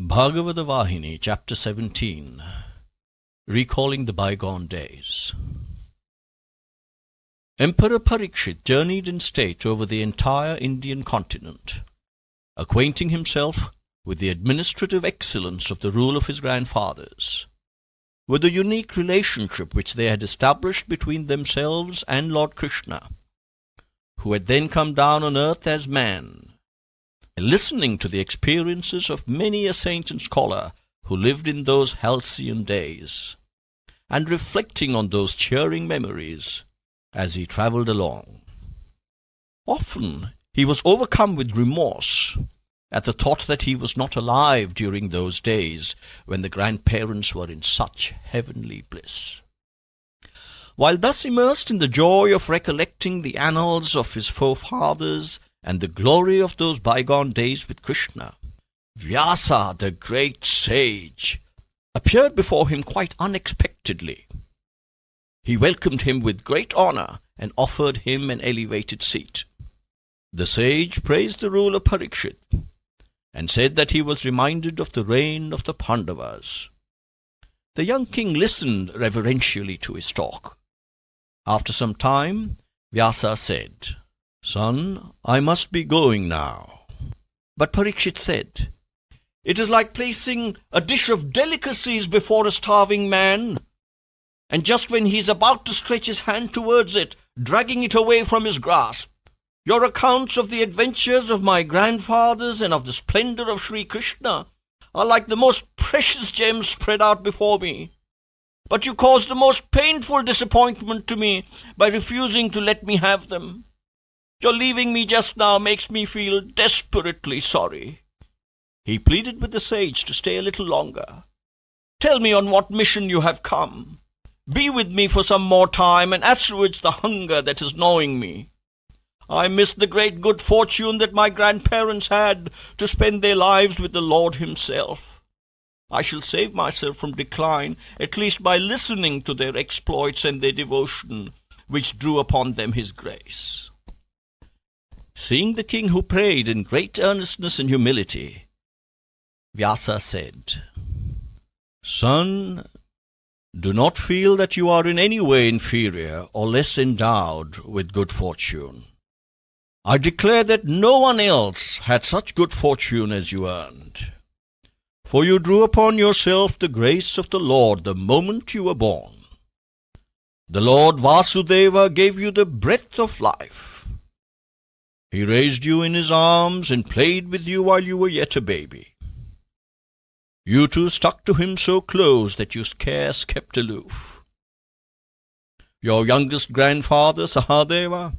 Bhagawatha Vahini, Chapter 17, Recalling the Bygone Days. Emperor Parikshit journeyed in state over the entire Indian continent, acquainting himself with the administrative excellence of the rule of his grandfathers, with the unique relationship which they had established between themselves and Lord Krishna, who had then come down on earth as man, listening to the experiences of many a saint and scholar who lived in those halcyon days, and reflecting on those cheering memories as he travelled along. Often he was overcome with remorse at the thought that he was not alive during those days when the grandparents were in such heavenly bliss. While thus immersed in the joy of recollecting the annals of his forefathers and the glory of those bygone days with Krishna, Vyasa, the great sage, appeared before him quite unexpectedly. He welcomed him with great honour and offered him an elevated seat. The sage praised the rule of Parikshit and said that he was reminded of the reign of the Pandavas. The young king listened reverentially to his talk. After some time, Vyasa said, "Son, I must be going now." But Parikshit said, "It is like placing a dish of delicacies before a starving man, and just when he is about to stretch his hand towards it, dragging it away from his grasp. Your accounts of the adventures of my grandfathers and of the splendour of Sri Krishna are like the most precious gems spread out before me. But you caused the most painful disappointment to me by refusing to let me have them. Your leaving me just now makes me feel desperately sorry." He pleaded with the sage to stay a little longer. "Tell me on what mission you have come. Be with me for some more time and assuage the hunger that is gnawing me. I miss the great good fortune that my grandparents had to spend their lives with the Lord himself. I shall save myself from decline, at least by listening to their exploits and their devotion, which drew upon them his grace." Seeing the king, who prayed in great earnestness and humility, Vyasa said, "Son, do not feel that you are in any way inferior or less endowed with good fortune. I declare that no one else had such good fortune as you earned, for you drew upon yourself the grace of the Lord the moment you were born. The Lord Vasudeva gave you the breath of life. He raised you in his arms and played with you while you were yet a baby. You two stuck to him so close that you scarce kept aloof. Your youngest grandfather, Sahadeva,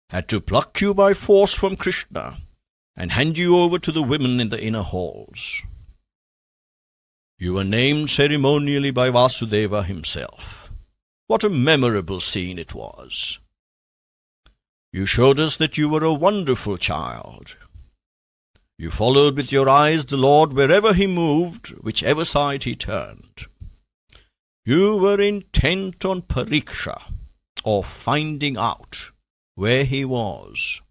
had to pluck you by force from Krishna and hand you over to the women in the inner halls. You were named ceremonially by Vasudeva himself. What a memorable scene it was! You showed us that you were a wonderful child. You followed with your eyes the Lord wherever he moved, whichever side he turned. You were intent on pariksha, or finding out where he was,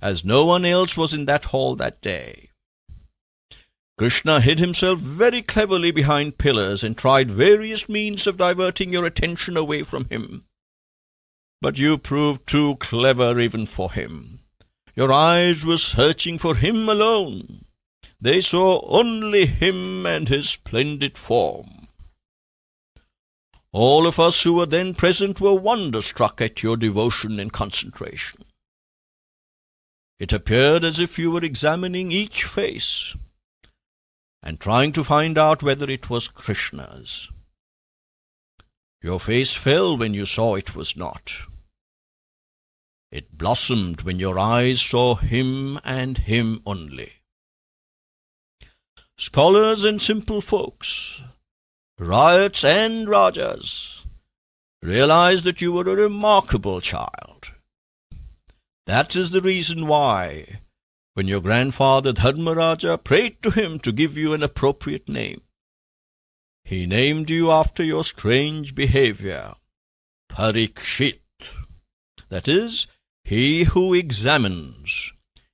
as no one else was in that hall that day. Krishna hid himself very cleverly behind pillars and tried various means of diverting your attention away from him. But you proved too clever even for him. Your eyes were searching for him alone. They saw only him and his splendid form. All of us who were then present were wonder-struck at your devotion and concentration. It appeared as if you were examining each face and trying to find out whether it was Krishna's. Your face fell when you saw it was not. It blossomed when your eyes saw him and him only. Scholars and simple folks, ryots and rajas, realized that you were a remarkable child. That is the reason why, when your grandfather Dharmaraja prayed to him to give you an appropriate name, he named you after your strange behavior, Parikshit. That is, he who examines,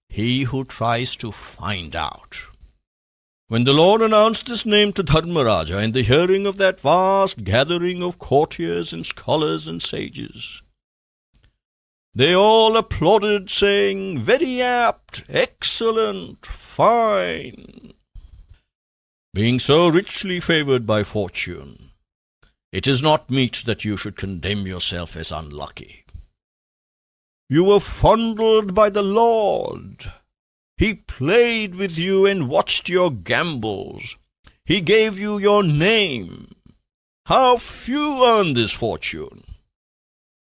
he who tries to find out. When the Lord announced this name to Dharmaraja in the hearing of that vast gathering of courtiers and scholars and sages, they all applauded, saying, "Very apt, excellent, fine." Being so richly favoured by fortune, it is not meet that you should condemn yourself as unlucky. You were fondled by the Lord. He played with you and watched your gambols. He gave you your name. How few earn this fortune!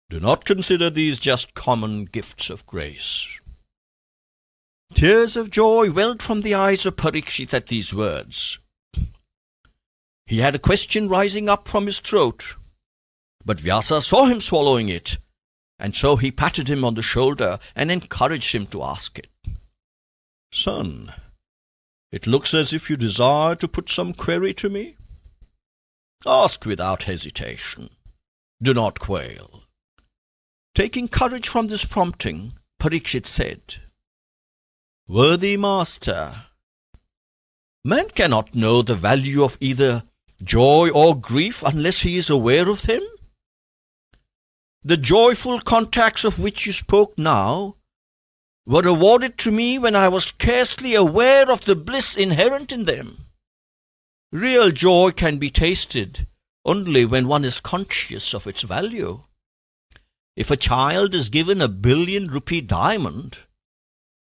Do not consider these just common gifts of grace. Tears of joy welled from the eyes of Parikshit at these words. He had a question rising up from his throat, but Vyasa saw him swallowing it, and so he patted him on the shoulder and encouraged him to ask it. "Son, it looks as if you desire to put some query to me. Ask without hesitation. Do not quail." Taking courage from this prompting, Parikshit said, "Worthy master, man cannot know the value of either joy or grief unless he is aware of them. The joyful contacts of which you spoke now were awarded to me when I was scarcely aware of the bliss inherent in them. Real joy can be tasted only when one is conscious of its value. If a child is given a 1,000,000,000-rupee diamond,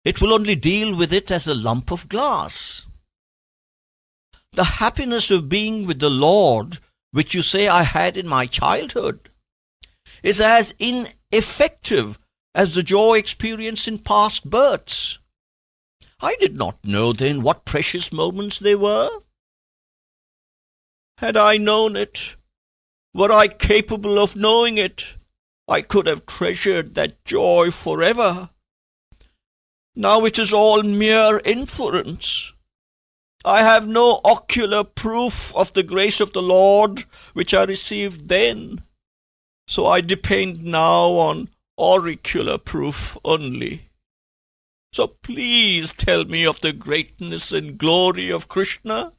it will only deal with it as a lump of glass. The happiness of being with the Lord, which you say I had in my childhood, is as ineffective as the joy experienced in past births. I did not know then what precious moments they were. Had I known it, were I capable of knowing it, I could have treasured that joy forever. Now it is all mere inference. I have no ocular proof of the grace of the Lord which I received then, so I depend now on auricular proof only. So please tell me of the greatness and glory of Krishna.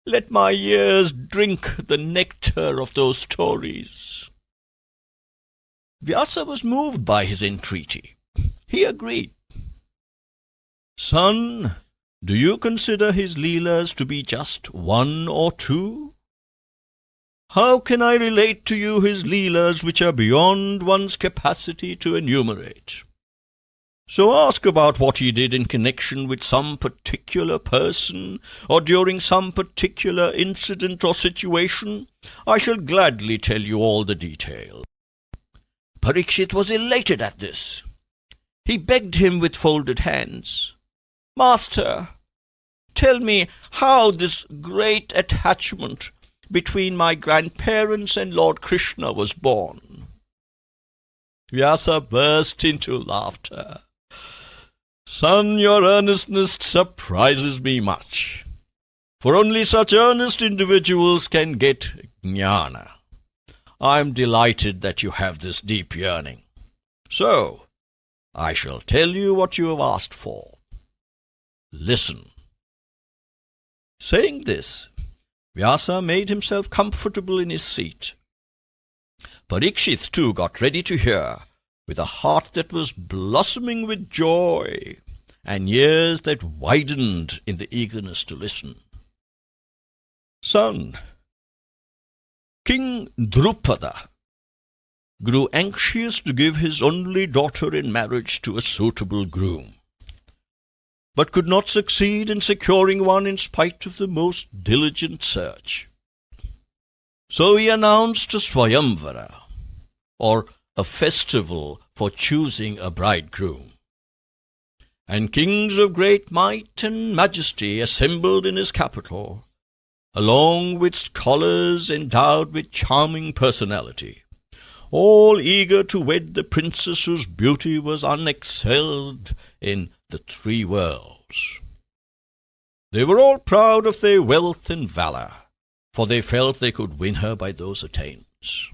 Let my ears drink the nectar of those stories." Vyasa was moved by his entreaty. He agreed. "Son, do you consider his leelas to be just one or two? How can I relate to you his leelas which are beyond one's capacity to enumerate? So ask about what he did in connection with some particular person, or during some particular incident or situation. I shall gladly tell you all the details." Parikshit was elated at this. He begged him with folded hands, "Master, tell me how this great attachment between my grandparents and Lord Krishna was born." Vyasa burst into laughter. "Son, your earnestness surprises me much, for only such earnest individuals can get jnana. I am delighted that you have this deep yearning. So, I shall tell you what you have asked for. Listen." Saying this, Vyasa made himself comfortable in his seat. Parikshit too got ready to hear, with a heart that was blossoming with joy, and ears that widened in the eagerness to listen. "Son, King Drupada grew anxious to give his only daughter in marriage to a suitable groom, but could not succeed in securing one in spite of the most diligent search. So he announced a Swayamvara, or a festival for choosing a bridegroom. And kings of great might and majesty assembled in his capital, along with scholars endowed with charming personality, all eager to wed the princess whose beauty was unexcelled in the 3 worlds. They were all proud of their wealth and valour, for they felt they could win her by those attainments.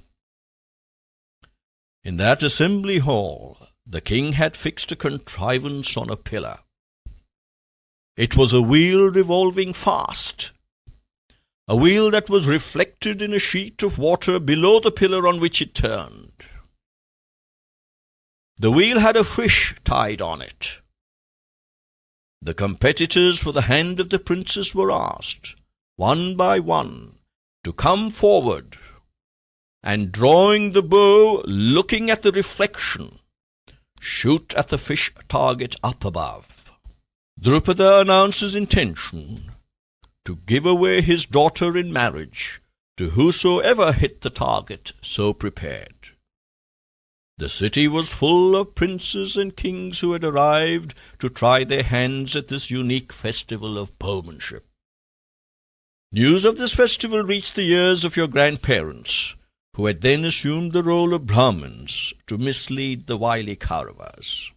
In that assembly hall, the king had fixed a contrivance on a pillar. It was a wheel revolving fast, a wheel that was reflected in a sheet of water below the pillar on which it turned. The wheel had a fish tied on it. The competitors for the hand of the princess were asked, one by one, to come forward, and drawing the bow, looking at the reflection, shoot at the fish target up above. Drupada announced his intention to give away his daughter in marriage to whosoever hit the target so prepared. The city was full of princes and kings who had arrived to try their hands at this unique festival of bowmanship. News of this festival reached the ears of your grandparents, who had then assumed the role of Brahmins to mislead the wily Kauravas.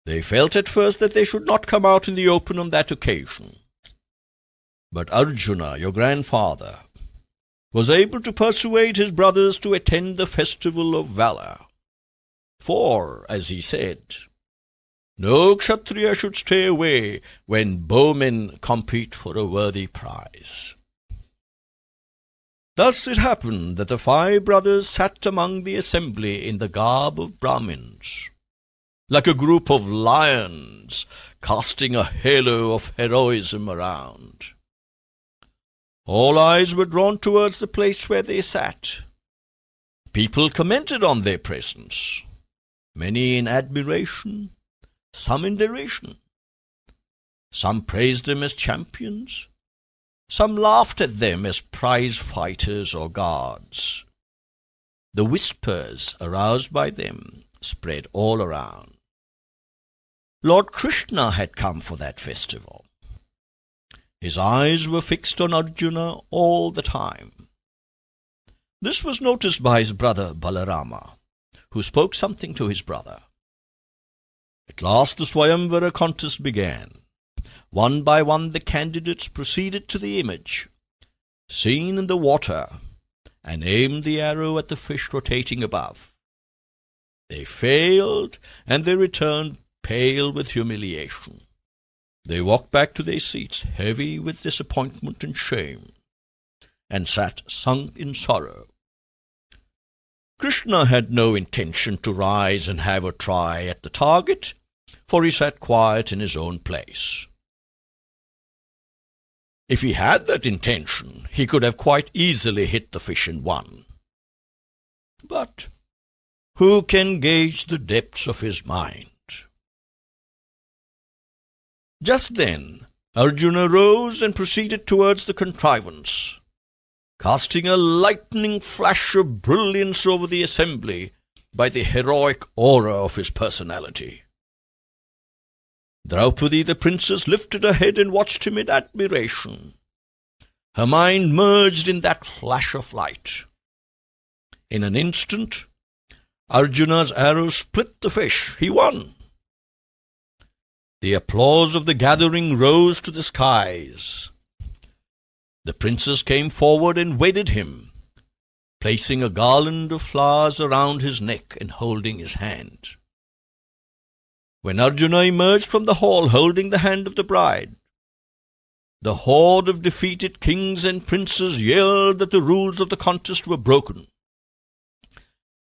They felt at first that they should not come out in the open on that occasion. But Arjuna, your grandfather, was able to persuade his brothers to attend the festival of valour. For, as he said, no Kshatriya should stay away when bowmen compete for a worthy prize. Thus it happened that the 5 brothers sat among the assembly in the garb of Brahmins, like a group of lions casting a halo of heroism around. All eyes were drawn towards the place where they sat. People commented on their presence, many in admiration, some in derision. Some praised them as champions, some laughed at them as prize fighters or guards. The whispers aroused by them spread all around. Lord Krishna had come for that festival. His eyes were fixed on Arjuna all the time. This was noticed by his brother Balarama, who spoke something to his brother. At last the Swayamvara contest began. One by one the candidates proceeded to the image, seen in the water, and aimed the arrow at the fish rotating above. They failed, and they returned pale with humiliation. They walked back to their seats, heavy with disappointment and shame, and sat sunk in sorrow. Krishna had no intention to rise and have a try at the target, for he sat quiet in his own place. If he had that intention, he could have quite easily hit the fish and won. But who can gauge the depths of his mind? Just then Arjuna rose and proceeded towards the contrivance, casting a lightning flash of brilliance over the assembly by the heroic aura of his personality. Draupadi the princess lifted her head and watched him in admiration. Her mind merged in that flash of light. In an instant, Arjuna's arrow split the fish. He won. The applause of the gathering rose to the skies. The princess came forward and wedded him, placing a garland of flowers around his neck and holding his hand. When Arjuna emerged from the hall holding the hand of the bride, the horde of defeated kings and princes yelled that the rules of the contest were broken.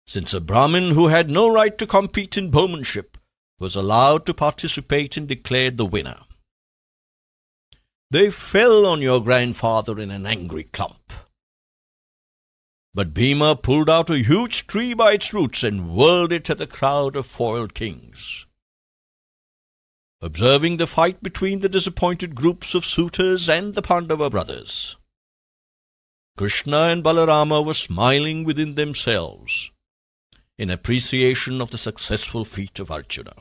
Since a Brahmin who had no right to compete in bowmanship was allowed to participate and declared the winner. They fell on your grandfather in an angry clump. But Bhima pulled out a huge tree by its roots and whirled it at the crowd of foiled kings. Observing the fight between the disappointed groups of suitors and the Pandava brothers, Krishna and Balarama were smiling within themselves in appreciation of the successful feat of Arjuna.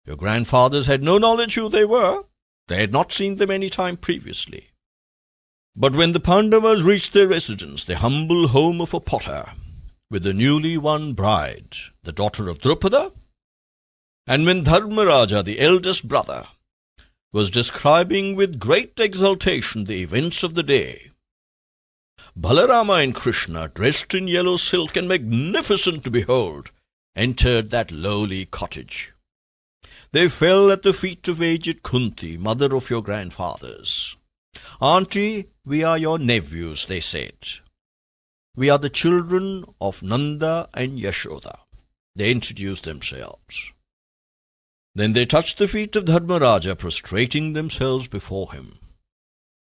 Your grandfathers had no knowledge who they were. They had not seen them any time previously. But when the Pandavas reached their residence, the humble home of a potter, with the newly won bride, the daughter of Drupada, and when Dharmaraja, the eldest brother, was describing with great exultation the events of the day, Balarama and Krishna, dressed in yellow silk and magnificent to behold, entered that lowly cottage. They fell at the feet of aged Kunti, mother of your grandfathers. Auntie, we are your nephews, they said. We are the children of Nanda and Yashoda. They introduced themselves. Then they touched the feet of Dharmaraja, prostrating themselves before him.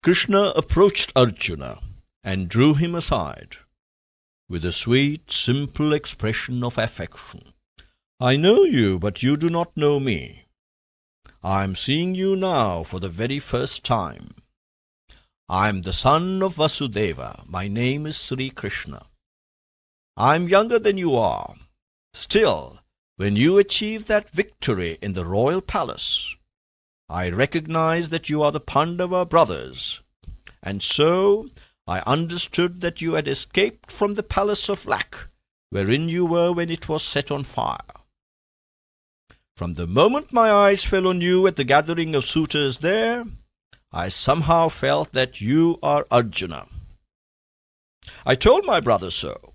Krishna approached Arjuna and drew him aside, with a sweet, simple expression of affection. I know you, but you do not know me. I am seeing you now for the very first time. I am the son of Vasudeva. My name is Sri Krishna. I am younger than you are. Still, when you achieve that victory in the royal palace, I recognize that you are the Pandava brothers, and so I understood that you had escaped from the palace of Lac, wherein you were when it was set on fire. From the moment my eyes fell on you at the gathering of suitors there, I somehow felt that you are Arjuna. I told my brother so.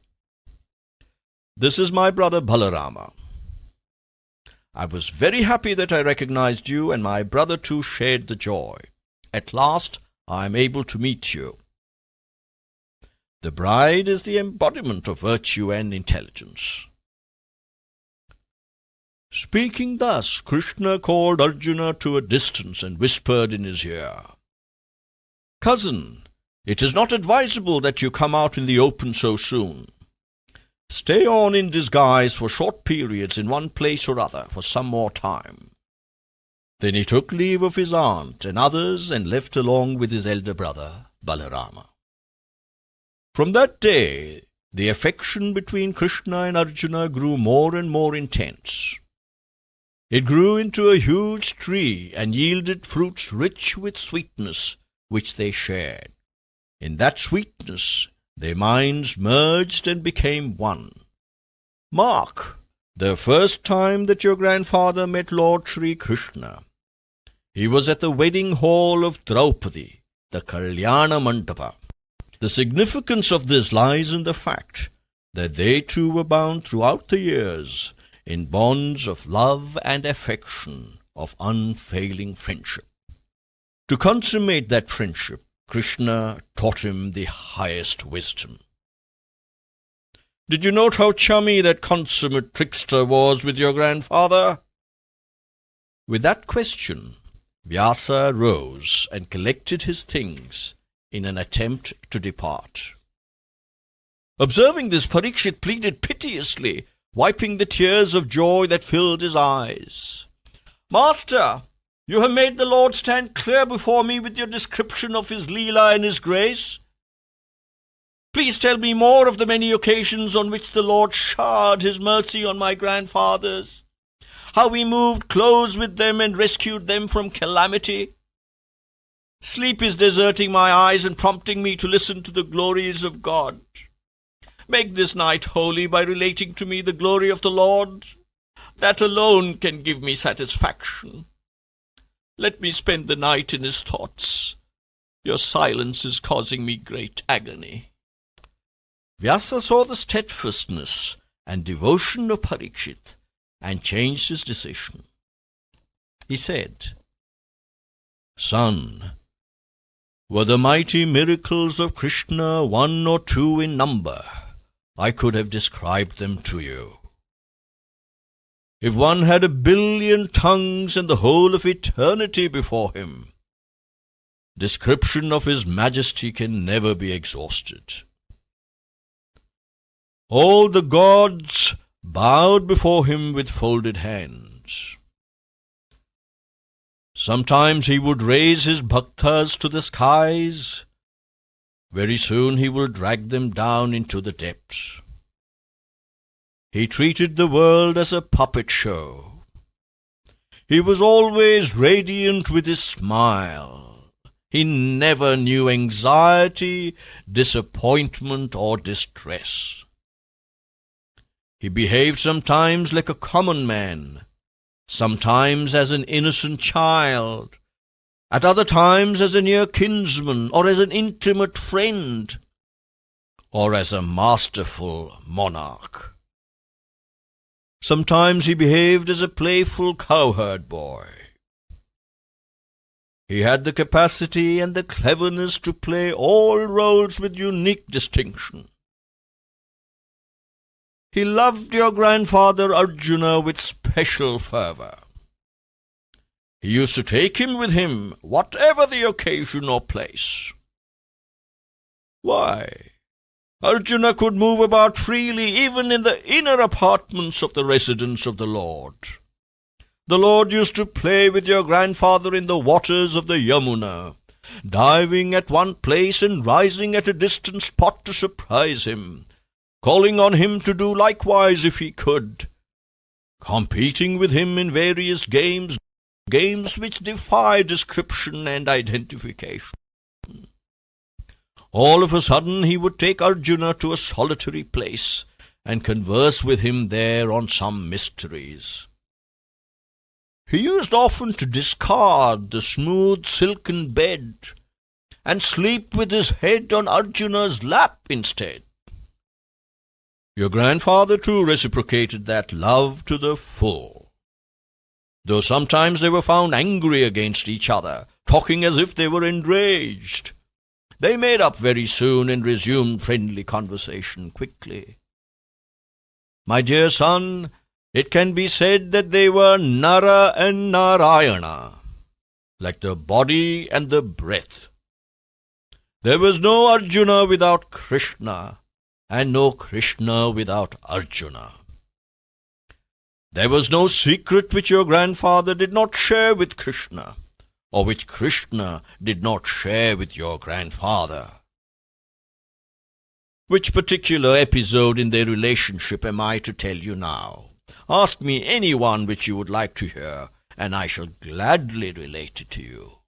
This is my brother Balarama. I was very happy that I recognized you, and my brother too shared the joy. At last I am able to meet you. The bride is the embodiment of virtue and intelligence. Speaking thus, Krishna called Arjuna to a distance and whispered in his ear, Cousin, it is not advisable that you come out in the open so soon. Stay on in disguise for short periods in one place or other for some more time. Then he took leave of his aunt and others and left along with his elder brother, Balarama. From that day, the affection between Krishna and Arjuna grew more and more intense. It grew into a huge tree and yielded fruits rich with sweetness, which they shared. In that sweetness, their minds merged and became one. Mark the first time that your grandfather met Lord Sri Krishna. He was at the wedding hall of Draupadi, the Kalyana Mandapa. The significance of this lies in the fact that they two were bound throughout the years in bonds of love and affection, of unfailing friendship. To consummate that friendship, Krishna taught him the highest wisdom. Did you note how chummy that consummate trickster was with your grandfather? With that question, Vyasa rose and collected his things in an attempt to depart. Observing this, Parikshit pleaded piteously, wiping the tears of joy that filled his eyes. Master, you have made the Lord stand clear before me with your description of his Leela and his grace. Please tell me more of the many occasions on which the Lord showered his mercy on my grandfathers, how he moved close with them and rescued them from calamity. Sleep is deserting my eyes and prompting me to listen to the glories of God. Make this night holy by relating to me the glory of the Lord. That alone can give me satisfaction. Let me spend the night in his thoughts. Your silence is causing me great agony. Vyasa saw the steadfastness and devotion of Parikshit and changed his decision. He said, Son, were the mighty miracles of Krishna 1 or 2 in number, I could have described them to you. If one had 1 billion tongues and the whole of eternity before him, description of his majesty can never be exhausted. All the gods bowed before him with folded hands. Sometimes he would raise his bhaktas to the skies. Very soon he will drag them down into the depths. He treated the world as a puppet show. He was always radiant with his smile. He never knew anxiety, disappointment, or distress. He behaved sometimes like a common man, sometimes as an innocent child, at other times as a near kinsman, or as an intimate friend, or as a masterful monarch. Sometimes he behaved as a playful cowherd boy. He had the capacity and the cleverness to play all roles with unique distinction. He loved your grandfather Arjuna with special fervour. He used to take him with him, whatever the occasion or place. Why, Arjuna could move about freely even in the inner apartments of the residence of the Lord. The Lord used to play with your grandfather in the waters of the Yamuna, diving at one place and rising at a distant spot to surprise him, calling on him to do likewise if he could, competing with him in various games which defy description and identification. All of a sudden he would take Arjuna to a solitary place and converse with him there on some mysteries. He used often to discard the smooth silken bed and sleep with his head on Arjuna's lap instead. Your grandfather too reciprocated that love to the full, though sometimes they were found angry against each other, talking as if they were enraged. They made up very soon and resumed friendly conversation quickly. My dear son, it can be said that they were Nara and Narayana, like the body and the breath. There was no Arjuna without Krishna, and no Krishna without Arjuna. There was no secret which your grandfather did not share with Krishna, or which Krishna did not share with your grandfather. Which particular episode in their relationship am I to tell you now? Ask me any one which you would like to hear, and I shall gladly relate it to you.